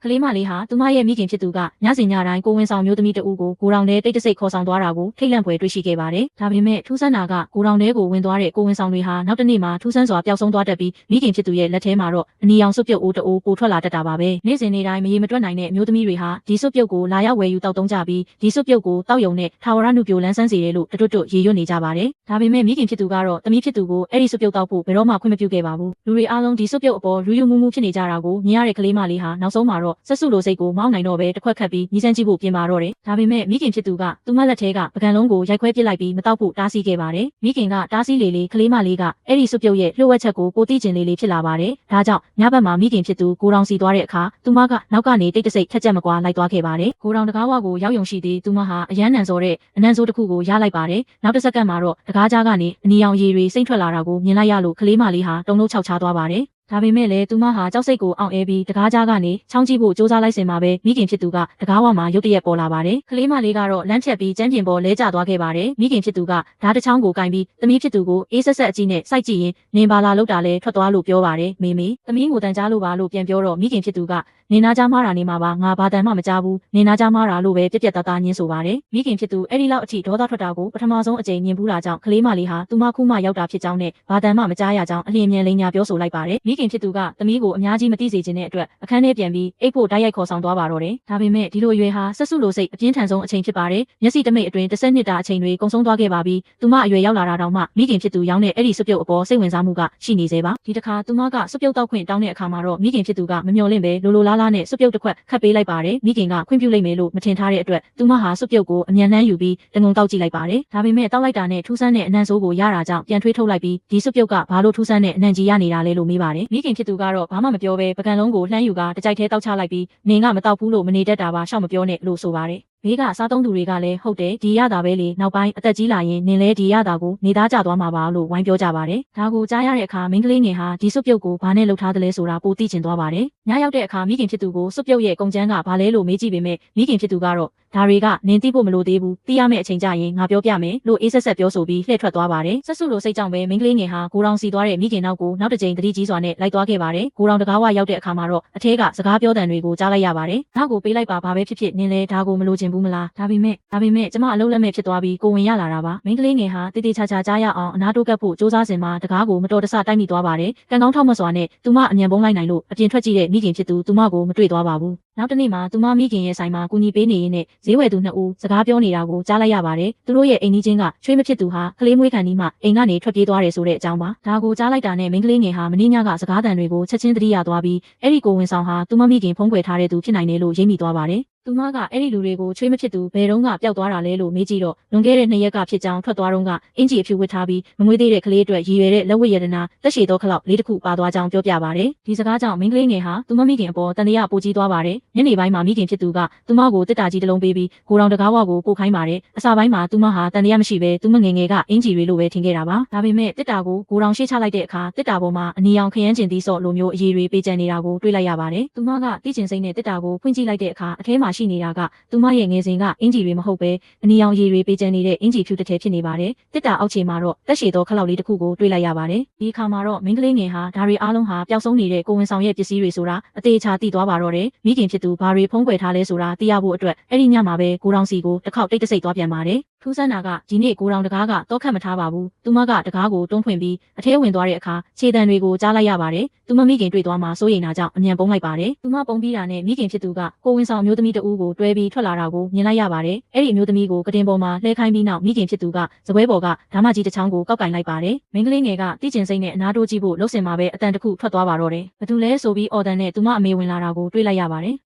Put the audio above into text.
ကလေးမလေးဟာသူမရဲ့မိခင်ဖြစ်သူကညစဉ်ညတိုင်းကိုဝင်ဆောင်မျိုးသမီးတဦးကိုကိုတောင်ထဲတိတ်တဆိတ်ခေါ်ဆောင်သွားတာကိုထိတ်လန့်ဖွယ်တွေ့ရှိခဲ့ပါတယ်။ဒါပေမဲ့ထူးဆန်းတာကကိုတောင်ထဲကိုဝင်သွားတဲ့ကိုဝင်ဆောင်တွေဟာနောက်တစ်နေ့မှာထူးဆန်းစွာပျောက်ဆုံးသွားတတ်ပြီးမိခင်ဖြစ်သူရဲ့လက်ထဲမှာတော့အနီရောင်စွပ်ပြုတ်အိုးတအိုးပိုထွက်လာတတ်တာပါပဲ။နေ့စဉ်နေ့တိုင်းမရေမတွက်နိုင်တဲ့မျိုးသမီးတွေဟာဒီစွပ်ပြုတ်ကိုလာရောက်ဝယ်ယူတောက်သုံးကြပြီးဒီစွပ်ပြုတ်ကိုတောက်ယုံနဲ့ထာဝရနုပြိုလန်းဆန်းစေတယ်လို့တွတ်တွတ်ရေရွတ်နေကြပါတယ်။ဒါပေမဲ့မိခင်ဖြစ်သူကတော့သမီးဖြစ်သူကိုအဲ့ဒီစွပ်ပြုတ်တောက်ဖို့ဘယ်တော့မှခွင့်မပြုခဲ့ပါဘူး။လူတွေအားလုံးဒီစွပ်ပြုတ်အပေါ်ရူးရူးမူးမူးဖြစ်နေကြတာကိုမြင်ရတဲ့ကလေးမလေးဟာနောက်ဆုံးမှာတော့ဆက်စုလိုစိတ်ကိုမောင်းနိုင်တော့ပဲတစ်ခွက်ခတ်ပြီးညီစမ်းကြည့်ဖို့ပြင်ပါတော့တယ်။ဒါပေမဲ့မိခင်ဖြစ်သူကသူမလက်ထဲကပကံလုံးကိုရိုက်ခွဲပစ်လိုက်ပြီးမတောက်ဖို့တားဆီးခဲ့ပါတယ်။မိခင်ကတားဆီးလေကလေးမလေးကအဲ့ဒီစွပ်ပြုတ်ရဲ့လှုပ်ဝက်ချက်ကိုပိုသိကျင်လေးဖြစ်လာပါတယ်။ဒါကြောင့်ညဘက်မှာမိခင်ဖြစ်သူကိုတောင်စီသွားတဲ့အခါသူမကနောက်ကနေတိတ်တဆိတ်ထက်ချက်မကွာလိုက်သွားခဲ့ပါတယ်။ကိုတောင်တကားဝကိုရောက်ယုံရှိသေးသူမဟာအယမ်းနံစောတဲ့အနံဆိုးတစ်ခုကိုရလိုက်ပါတယ်။နောက်တစ်စက္ကန့်မှာတော့တကားကြားကနေအနီရောင်ရည်တွေစိမ့်ထွက်လာတာကိုမြင်လိုက်ရလို့ကလေးမလေးဟာတုန်လှုပ်ခြောက်ခြားသွားပါတယ်။ဒါပေမဲ့လည်းသူမဟာကြောက်စိတ်ကိုအောင်အဲပြီးတကားကြားကနေချောင်းကြည့်ဖို့စူးစမ်းလိုက်စင်မှာပဲမိခင်ဖြစ်သူကတကားဝမှာရုတ်တရက်ပေါ်လာပါတယ်။ကလေးမလေးကတော့လမ်းဖြတ်ပြီးကျမ်းပြင်ပေါ်လဲကျသွားခဲ့ပါတယ်။မိခင်ဖြစ်သူကဓာတ်တစ်ချောင်းကိုကင်ပြီးသမီးဖြစ်သူကိုအေးဆက်ဆက်အကြည့်နဲ့စိုက်ကြည့်ရင်နင်ပါလာလောက်တာလဲထွက်သွားလို့ပြောပါတယ်။မေသမီးကိုတန်ကြားလို့ပါလို့ပြန်ပြောတော့မိခင်ဖြစ်သူကနေနာကြားမားတာနေမှာပါငါဘာတန်မှမကြားဘူးနေနာကြားမားတာလို့ပဲပြက်ပြက်သားသားညင်းဆိုပါတယ်။မိခင်ဖြစ်သူအဲ့ဒီလောက်အထိဒေါသထွက်တာကိုပထမဆုံးအကြိမ်မြင်ဘူးတာကြောင့်ကလေးမလေးဟာသူမခုမှရောက်တာဖြစ်ကြောင်းနဲ့ဘာတန်မှမကြားရကြောင်းအလျင်မြန်လိန်ညာပြောဆိုလိုက်ပါတယ်။မိခင်ဖြစ်သူကသမီးကိုအများကြီးမသိစေချင်တဲ့အတွက်အခန်းထဲပြန်ပြီးအိတ်ဖို့တိုက်ရိုက်ခေါ်ဆောင်သွားပါတော့တယ်။ဒါပေမဲ့ဒီလိုအရွယ်ဟာဆက်စုလိုစိတ်အပြင်းထန်ဆုံးအချိန်ဖြစ်ပါတယ်။မျက်စိတမိတ်အတွင်း10နှစ်တာအချိန်တွေကုန်ဆုံးသွားခဲ့ပါပြီ။သူမအရွယ်ရောက်လာတာတောင်မှမိခင်ဖြစ်သူရောင်းတဲ့အဲ့ဒီစွပ်ပြုတ်အပေါ်စိတ်ဝင်စားမှုကရှိနေသေးပါ။ဒီတစ်ခါသူမကစွပ်ပြုတ်တောက်ခွင့်တောင်းတဲ့အခါမှာတော့မိခင်ဖြစ်သူကမမျှော်လင့်ပဲလိုလားလားနဲ့စွပ်ပြုတ်တစ်ခွက်ခတ်ပေးလိုက်ပါတယ်။မိခင်ကခွင့်ပြုလိုက်မယ်လို့မထင်ထားတဲ့အတွက်သူမဟာစွပ်ပြုတ်ကိုအမြန်နှမ်းယူပြီးတငုံတောက်ကြည့်လိုက်ပါတယ်။ဒါပေမဲ့တောက်လိုက်တာနဲ့ထူးဆန်းတဲ့အနံဆိုးကိုရတာကြောင့်ပြန်ထွေးထုတ်လိုက်ပြီးဒီစွပ်ပြုတ်ကဘာလို့ထူးဆန်းတဲ့အနံကြီးရနေတာလဲလို့မေးပါတယ်။မိခင်ဖြစ်သူကတော့ဘာမှမပြောဘဲပကံလုံးကိုလှမ်းယူကတကြိုက်ထဲတောက်ချလိုက်ပြီးနင်ကမတောက်ဘူးလို့မနေတတ်တာပါရှောက်မပြောနဲ့လို့ဆိုပါတယ်။ဘေးကစားသုံးသူတွေကလည်းဟုတ်တယ်ဒီရတာပဲလေနောက်ပိုင်းအသက်ကြီးလာရင်နင်လဲဒီရတာကိုနေသားကြသွားမှာပါလို့ဝိုင်းပြောကြပါတယ်။ဒါကိုကြားရတဲ့အခါမိန်းကလေးငယ်ဟာဒီစွပ်ပြုတ်ကိုဘာနဲ့လှုပ်ထားသလဲဆိုတာပိုသိချင်သွားပါတယ်။ညရောက်တဲ့အခါမိခင်ဖြစ်သူကိုစွပ်ပြုတ်ရဲ့ကုန်ကျန်းကဘာလဲလို့မေးကြည့်ပေမဲ့မိခင်ဖြစ်သူကတော့ဒါတွေကနင်သိဖို့မလိုသေးဘူးသိရမယ့်အချိန်ကျရင်ငါပြောပြမယ်လို့အေးဆက်ဆက်ပြောဆိုပြီးလှည့်ထွက်သွားပါတယ်။ဆက်စုလိုစိတ်ကြောင့်ပဲမိန်းကလေးငယ်ဟာကိုတောင်စီသွားတဲ့မိခင်နောက်ကိုနောက်တစ်ကြိမ်တတိကြီးစွာနဲ့လိုက်သွားခဲ့ပါတယ်။ကိုတောင်တကားဝရောက်တဲ့အခါမှာတော့အထဲကစကားပြောတန်တွေကိုကြားလိုက်ရပါတယ်။နောက်ကိုပေးလိုက်ပါဘာပဲဖြစ်ဖြစ်နင်လဲဒါကိုမလိုချင်ဘူးမလား။ဒါပေမဲ့ကျမအလုံးလက်မဲ့ဖြစ်သွားပြီးကိုဝင်ရလာတာပါမိန်းကလေးငယ်ဟာတေးသေးချာချာကြားရအောင်အနာတိုးကပ်ဖို့စူးစမ်းစင်မှာတကားကိုမတော်တဆတိုက်မိသွားပါတယ်ကံကောင်းထောက်မစွာနဲ့သူမအမြန်ပုံးလိုက်နိုင်လို့အပြင်ထွက်ကြည့်တဲ့မိခင်ဖြစ်သူသူမကိုမတွေ့သွားပါဘူးနောက်တစ်နေ့မှာသူမမိခင်ရဲ့ဆိုင်မှာကူညီပေးနေရင်းနဲ့ဈေးဝယ်သူနှစ်ဦးစကားပြောနေတာကိုကြားလိုက်ရပါတယ်သူတို့ရဲ့အိမ်ကြီးချင်းကချွေးမဖြစ်သူဟာကလေးမွေးခံဒီမှအိမ်ကနေထွက်ပြေးသွားတယ်ဆိုတဲ့အကြောင်းပါဒါကိုကြားလိုက်တာနဲ့မိန်းကလေးငယ်ဟာမင်းညကစကားတန်တွေကိုချက်ချင်းသတိရသွားပြီးအဲ့ဒီကိုဝင်ဆောင်ဟာသူမမိခင်ဖုံးကွယ်ထားတဲ့သူဖြစ်နိုင်တယ်လို့ရိပ်မိသွားပါတယ်သူမကအဲ့ဒီလူတွေကိုချွေးမဖြစ်သူဘယ်တော့မှပျောက်သွားတာလဲလို့မေးကြည့်တော့လွန်ခဲ့တဲ့2ရက်ကဖြစ်ကြောင်းထွက်သွားတော့ကအင်ဂျီအဖြူဝတ်ထားပြီးမမွေးသေးတဲ့ကလေးအတွက်ရည်ရွယ်တဲ့လက်ဝတ်ရတနာတက်ရှည်သောခလောက်လေးတစ်ခုပါသွားကြောင်းပြောပြပါတယ်ဒီစကားကြောင့်မိန်းကလေးငယ်ဟာသူမမိခင်အပေါ်တန်တရားပိုကြီးသွားပါတယ်ညနေပိုင်းမှာမိခင်ဖြစ်သူကသူမကိုတစ်တာကြီးတစ်လုံးပေးပြီးကိုတောင်တကားဝကိုပို့ခိုင်းပါတယ်အစာပိုင်းမှာသူမဟာတန်တရားမရှိပဲသူမငယ်ငယ်ကအင်ဂျီတွေလိုပဲထင်ခဲ့တာပါဒါပေမဲ့တစ်တာကိုကိုတောင်ရှေ့ချလိုက်တဲ့အခါတစ်တာပေါ်မှာအနီရောင်ခရမ်းကျင်သီးစော့လိုမျိုးအရည်တွေပေးကျန်နေတာကိုတွေ့လိုက်ရပါတယ်သူမကတိကျင်စိမ့်နဲ့တစ်တာကိုဖွင့်ကြည့်လိုက်တဲ့အခါအထဲမှာရှိနေတာကသူမရဲ့ငယ်စဉ်ကအင်ဂျီတွေမဟုတ်ပဲအနီရောင်ရည်တွေပေးကျန်နေတဲ့အင်ဂျီဖြူတစ်ထည်ဖြစ်နေပါတယ်တစ်တာအောက်ခြေမှာတော့တက်ရှည်သောခလောက်လေးတစ်ခုကိုတွေ့လိုက်ရပါတယ်ဒီအခါမှာတော့မိန်းကလေးငယ်ဟာဒါတွေအားလုံးဟာပျောက်ဆုံးနေတဲ့ကိုဝင်ဆောင်ရဲ့ပစ္စည်းတွေဆိုတာအသေးချာသိသွားပါတော့တယ်မိခင်ဖြစ်သူဘာတွေဖုံးကွယ်ထားလဲဆိုတာသိရဖို့အတွက်အဲ့ဒီညမှာပဲကိုတောင်စီကိုတစ်ခေါက်တိတ်တဆိတ်သွားပြန်ပါတယ်ထူးဆန်းတာကဒီနေ့ကိုတောင်တကားကတော့ခတ်မထားပါဘူးသူမကတကားကိုတွန်းဖွင့်ပြီးအထဲဝင်သွားတဲ့အခါခြေတံတွေကိုကြားလိုက်ရပါတယ်သူမမိခင်တွေ့သွားမှစိုးရိမ်တာကြောင့်အမြန်ပုံးလိုက်ပါတယ်သူမပုံးပြီးတာနဲ့မိခင်ဖြစ်သူကကိုဝင်ဆောင်မျိုးသမီးတဦးကိုတွဲပြီးထွက်လာတာကိုမြင်လိုက်ရပါတယ်အဲ့ဒီမျိုးသမီးကိုကတင်ပေါ်မှာလှဲခိုင်းပြီးနောက်မိခင်ဖြစ်သူကစပွဲပေါ်ကဓာမကြီးတစ်ချောင်းကိုကောက်ကင်လိုက်ပါတယ်မိန်းကလေးငယ်ကတိကျင်စိမ့်နဲ့အနာတိုးကြည့်ဖို့လှုပ်စင်မှာပဲအတန်တစ်ခုထွက်သွားပါတော့တယ်ဘသူလဲဆိုပြီးအော်တန်နဲ့သူမအမေဝင်လာတာကိုတွေ့လိုက်ရပါတယ်